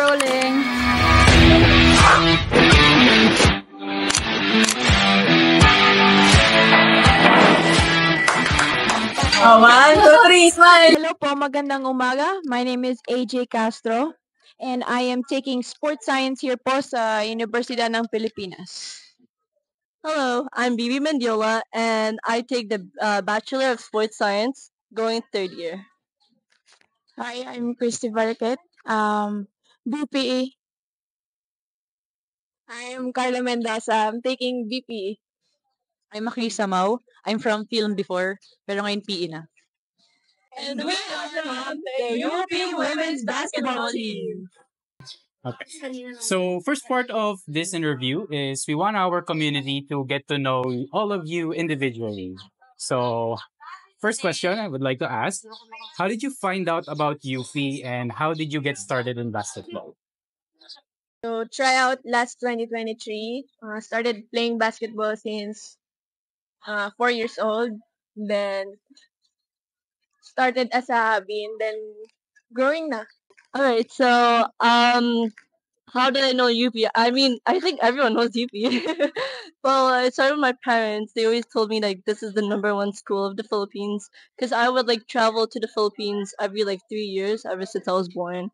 rolling. Oh, 1, 2, 3, smile! Hello po, magandang umaga. My name is AJ Castro and I am taking sports science here po sa Universidad ng Pilipinas. Hello, I'm Bibi Mendiola and I take the Bachelor of Sports Science going third year. Hi, I'm Christy Barquet, BPE. I'm Carla Mendoza. I'm taking BPE. I'm Maki Samao. I'm from film before, pero ngayon PE na. And we are the UP Women's Basketball Team. Okay. So first part of this interview is we want our community to get to know all of you individually. So first question I would like to ask, how did you find out about UP and how did you get started in basketball? So, tryout last 2023. Started playing basketball since 4 years old. Then, started as a hobby and then growing na. All right, so how did I know UP? I mean, I think everyone knows UP. Well, I started with my parents. They always told me like this is the #1 school of the Philippines because I would like travel to the Philippines every like 3 years ever since I was born.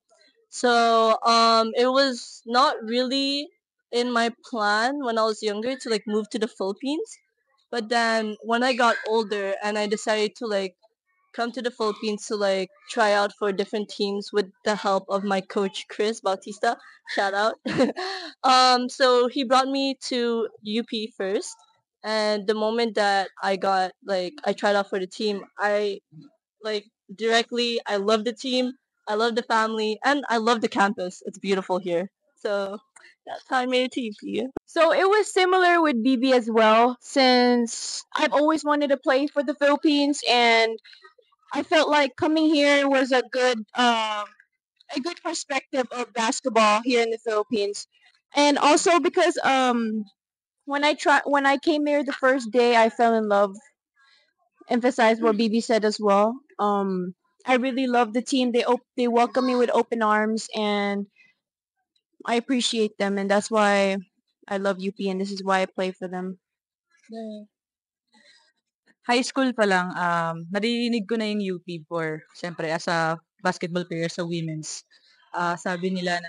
So it was not really in my plan when I was younger to like move to the Philippines. But then when I got older and I decided to like come to the Philippines to like try out for different teams with the help of my coach Chris Bautista. Shout out. So he brought me to UP first, and the moment that I tried out for the team, I like directly I love the team, I love the family, and I love the campus. It's beautiful here. So that's how I made it to UP. So it was similar with BB as well, since I've always wanted to play for the Philippines, and I felt like coming here was a good perspective of basketball here in the Philippines, and also because when I came here the first day, I fell in love. Emphasize what BB said as well. I really love the team. They welcome me with open arms, and I appreciate them, and that's why I love UP, and this is why I play for them. High school pa lang, naririnig ko na yung UP before, siyempre as a basketball player sa women's. Sabi nila na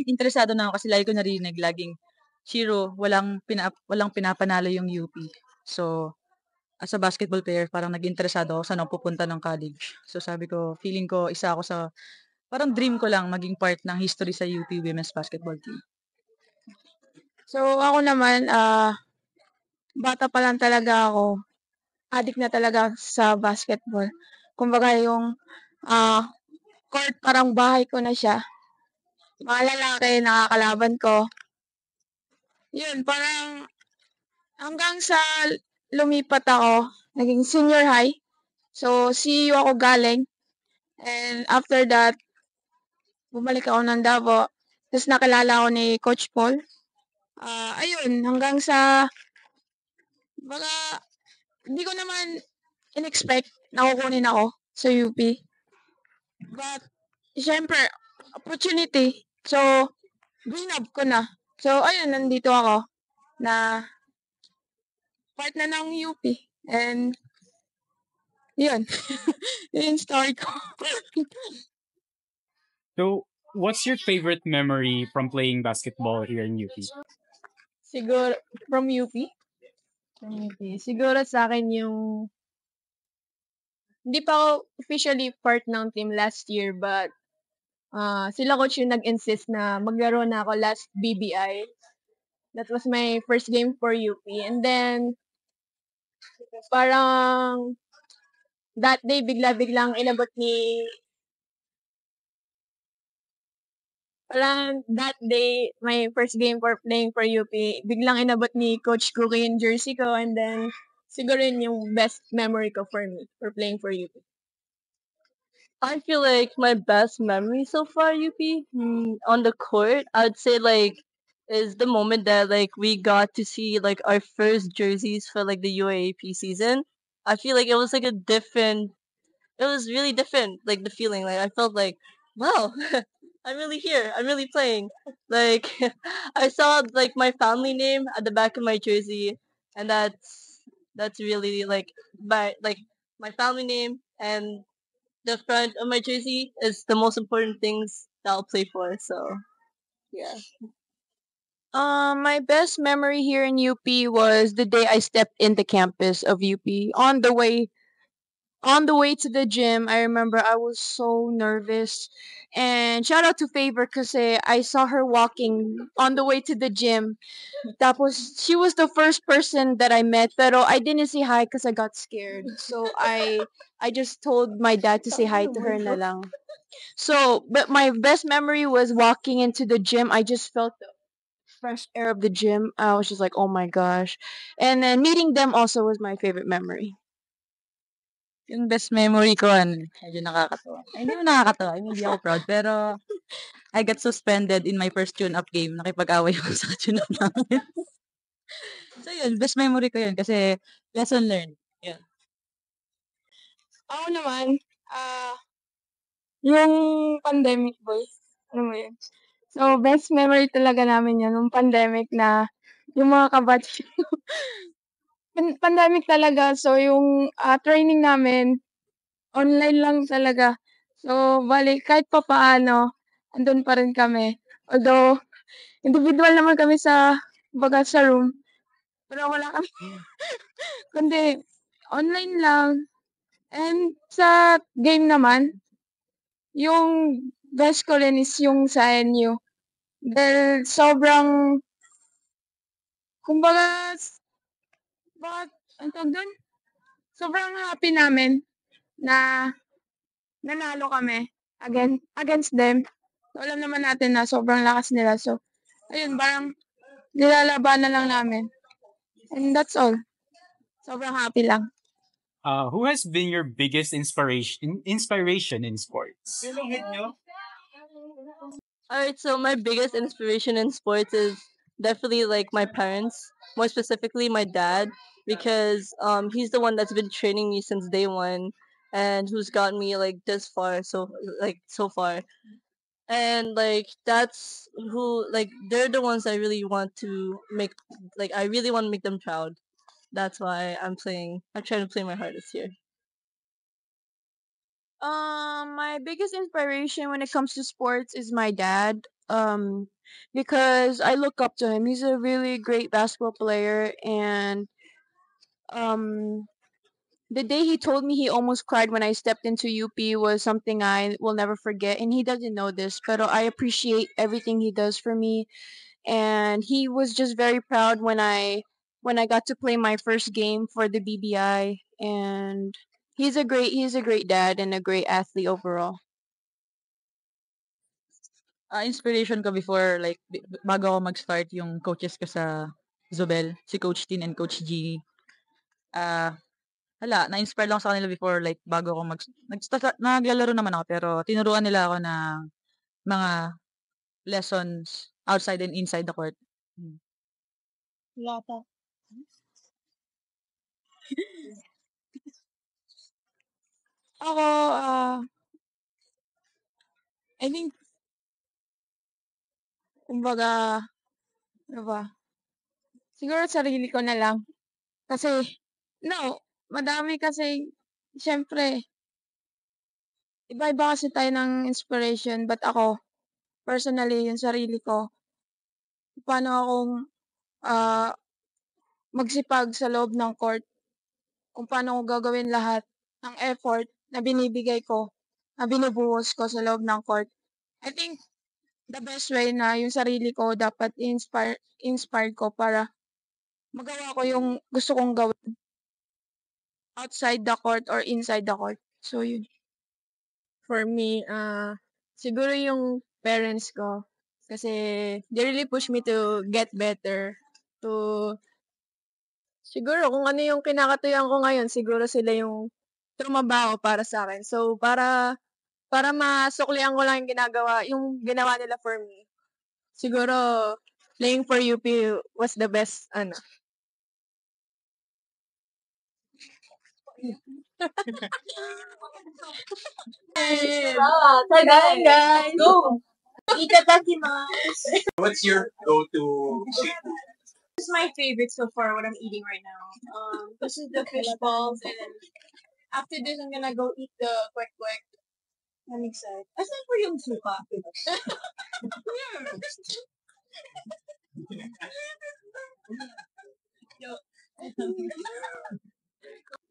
interesado na ako kasi lagi ko naririnig laging Shiro, walang pinapanalo yung UP. So, as a basketball player, parang nag-interesado ako saan ako pupunta ng college. So, sabi ko, feeling ko isa ako sa parang dream ko lang maging part ng history sa UP Women's Basketball Team. So ako naman, bata pa lang talaga ako. Addict na talaga sa basketball. Kumbaga yung court parang bahay ko na siya. Mga lalaki nakakalaban ko. Yun, parang hanggang sa lumipat ako, naging senior high. So, CU ako galing. And after that, bumalik ako ng Davao. Tapos nakilala ako ni Coach Paul. Ayun, hanggang sa, baka, hindi ko naman in-expect na kukunin ako sa UP. But, syempre, opportunity. So, grab ko na. So, ayun, nandito ako na part na ng UP. And, yun. Yun yung story ko. So what's your favorite memory from playing basketball here in UP? Siguro, from UP? Siguro sa akin yung, hindi pa ako officially part ng team last year, but sila coach yung nag-insist na maglaro na ako last BBI. That was my first game for UP. And then, parang that day, bigla-biglang inabot ni Parang that day, my first game for playing for UP, biglang inabot ni Coach Cookie yung jersey ko, and then siguro yun yung best memory ko for me for playing for UP. I feel like my best memory so far, UP, on the court, I'd say like is the moment that like we got to see like our first jerseys for like the UAAP season. I feel like it was like it was really different, like the feeling. Like I felt like, wow, I'm really here. I'm really playing. Like I saw like my family name at the back of my jersey, and that's really like my family name and the front of my jersey is the most important things that I'll play for. So yeah. My best memory here in UP was the day I stepped in the campus of UP. On the way to the gym, I remember I was so nervous. And shout out to Favor kasi I saw her walking on the way to the gym. She was the first person that I met, pero I didn't say hi because I got scared. So I just told my dad to say hi to her na lang. So, but my best memory was walking into the gym. I just felt the fresh air of the gym. I was just like, oh my gosh. And then meeting them also was my favorite memory. Yung best memory ko medyo nakakatuwa. Ay, hindi mo nakakatuwa, I mean, hindi ako proud, pero I got suspended in my first tune-up game. Nakipag-away ako sa tune-up namin. So yun, best memory ko yun kasi lesson learned. Yun. Ako naman, yung pandemic boy. Ano mo yun? So, best memory talaga namin yun, nung pandemic na yung mga kabatch. Pandemic talaga. So, yung training namin, online lang talaga. So, bali, kahit pa paano, andun pa rin kami. Although, individual naman kami baga sa room. Pero wala kami, kundi online lang. And sa game naman, yung best ko rin is yung sa NU. Dahil sobrang, kumbaga, bakit, ang tawag dun? Sobrang happy namin na nanalo kami against them. So, alam naman natin na sobrang lakas nila. So, ayun, parang nilalabanan lang namin. And that's all. Sobrang happy lang. Who has been your biggest inspiration in sports? Alright, so my biggest inspiration in sports is definitely like my parents, more specifically my dad, because he's the one that's been training me since day one and who's gotten me like this far so far. And like that's who like they're the ones I really want to make like I really want to make them proud. That's why I'm trying to play my hardest here. My biggest inspiration when it comes to sports is my dad. Because I look up to him. He's a really great basketball player, and um, the day he told me he almost cried when I stepped into UP was something I will never forget. And he doesn't know this, but I appreciate everything he does for me. And he was just very proud when I got to play my first game for the BBI. And he's a great dad and a great athlete overall. Inspiration ko before like bago ako mag-start yung coaches ko sa Zobel, si Coach Tin and Coach G. Ah, na-inspire lang ako sa kanila before like bago ako naglalaro naman ako pero tinuruan nila ako ng mga lessons outside and inside the court. Wala pa. Ako, I think, kumbaga, ano ba? Siguro sarili ko na lang. Kasi, no, madami kasi, syempre, iba-iba kasi tayo ng inspiration. But ako, personally, yung sarili ko, paano akong ah, magsipag sa loob ng court, kung paano ko gagawin lahat ng effort na binibigay ko, na binubuhos ko sa loob ng court. I think the best way na yung sarili ko dapat inspired ko para magawa ko yung gusto kong gawin outside the court or inside the court. So, yun. For me, siguro yung parents ko. Kasi they really push me to get better. To, siguro kung ano yung kinakatuyan ko ngayon, siguro sila yung trumabaho para sa akin. So, para masuklian ko lang yung yung ginawa nila for me. Siguro, playing for UP was the best, Tagay guys! Go! Itadakimasu. What's your go-to? This is my favorite so far, what I'm eating right now. This is the fish balls, and then after this, I'm gonna go eat the kwek-kwek. I'm excited. Asan po yung suka?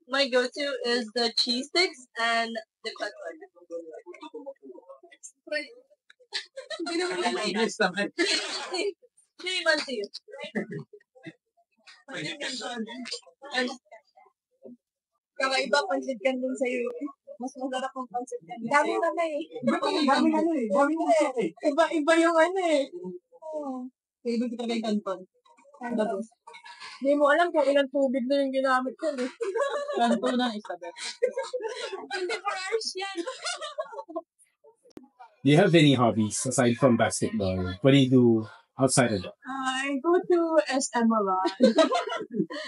My go-to is the cheese sticks and the kwek. 3 months a year. Kakaiba, pancit canton sa'yo. Mas masarap ang pancit canton. Dami na eh. Dami na eh. Iba yung ano eh. Favorite kita kay Canton. Tapos, hindi mo alam kung ilang tubig na yung ginamit ko eh. Canton na Isabel. 24 hours yan. Do you have any hobbies aside from basketball? What do you do outside of that? I go to SM a lot.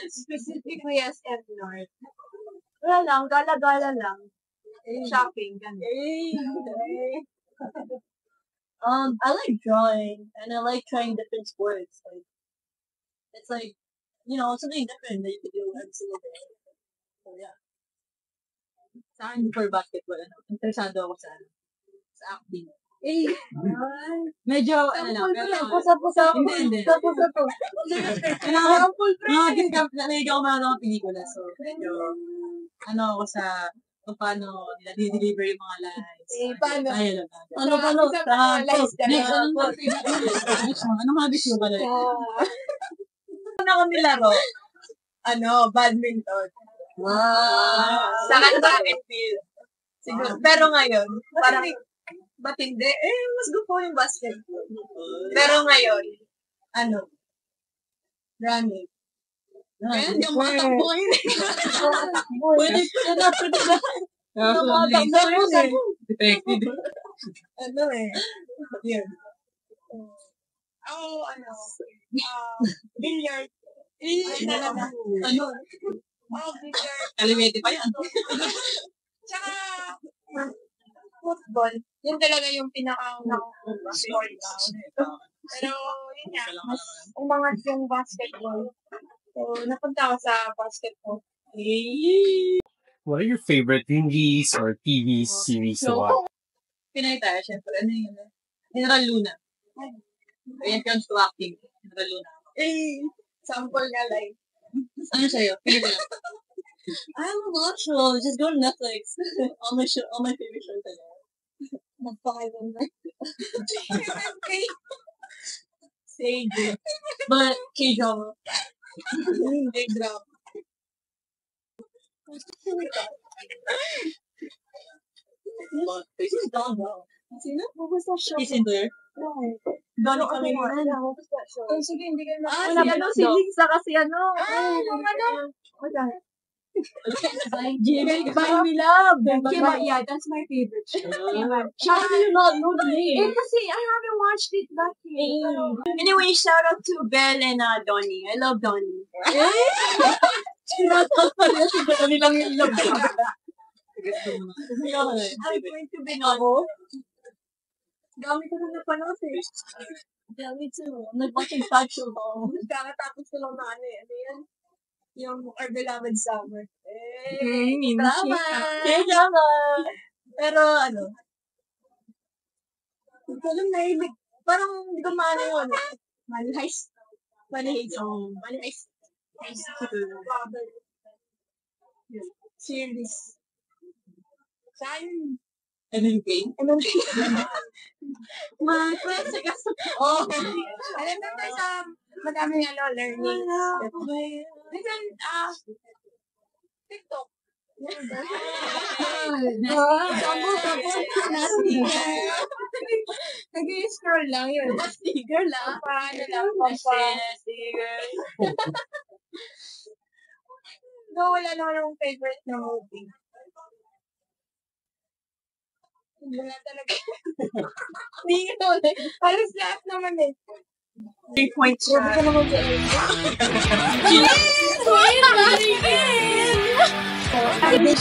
Specifically SM North. Wala lang, gala-gala lang. Shopping, ganun. I like drawing and I like trying different sports. Like, it's like, something different that you could do every single day. So yeah. Sa akin, for basketball, interesado ako sa acting. Medyo, hindi. Nanalig ako mga ng pelikula. So, medyo, ako sa kung paano nila deliver yung mga lines. Paano? Paano? Anong hobbies mo pala? Ano ko nilaro? Badminton. Wow! Saka track and field. Siguro. Pero ngayon, parang, ba't hindi? Mas gusto ko yung basketball. Pero ngayon, running. Ngayon, yung mga takbo yun. Pwede na. Detected. Yun. Billiard. Billiard. Elevated pa yan. Tsaka, football. Yun talaga yung pinaka-sport ko. Pero, yun nga, mas umangat yung basketball. So, napunta ako sa basketball. What are your favorite movies or TV series to watch? Pinay tayo, syempre. Ano yun? General Luna. When it comes to acting, General Luna. Sample nga like. Ano sa'yo? Pili mo lang. I don't know show. Just go to Netflix. all my favorite shows are there. Magpakaganda. Sage. But K-drama. K-drama. This is Don Bell. Sino? What was that show? He's in there. Donnie kami mo. What was that show? Sige, hindi ka na. Si Lisa kasi yung What's that? Jimmy, Buy Me Love. Yeah, that's my favorite show. How do you not know the name? Kasi I haven't watched it back yet. Anyway, shout out to Belle and Donnie. I love Donnie. Sinatawag pa rin si Donnie lang yung love. I'm going to be novel. Dami ko na napanood eh. Yeah, me too. I'm like watching Fat Show though. Kakatapos ko lang na ano yan? Yung Our Beloved Summer. Drama! Drama! Pero hindi ko alam nahilig. Parang hindi ko maano yun. Money Heist. Series. Saan? MMK. Classic. Alam mo tayo sa madaming learning. Minsan, TikTok. Nag-i-scroll lang yun. Sticker lang. Paano lang. Sticker. No, wala naman akong favorite na movie. Wala talaga. Hindi ito. Halos lahat naman eh. 3 points siya. Grabe ka naman sa Yes! Wait,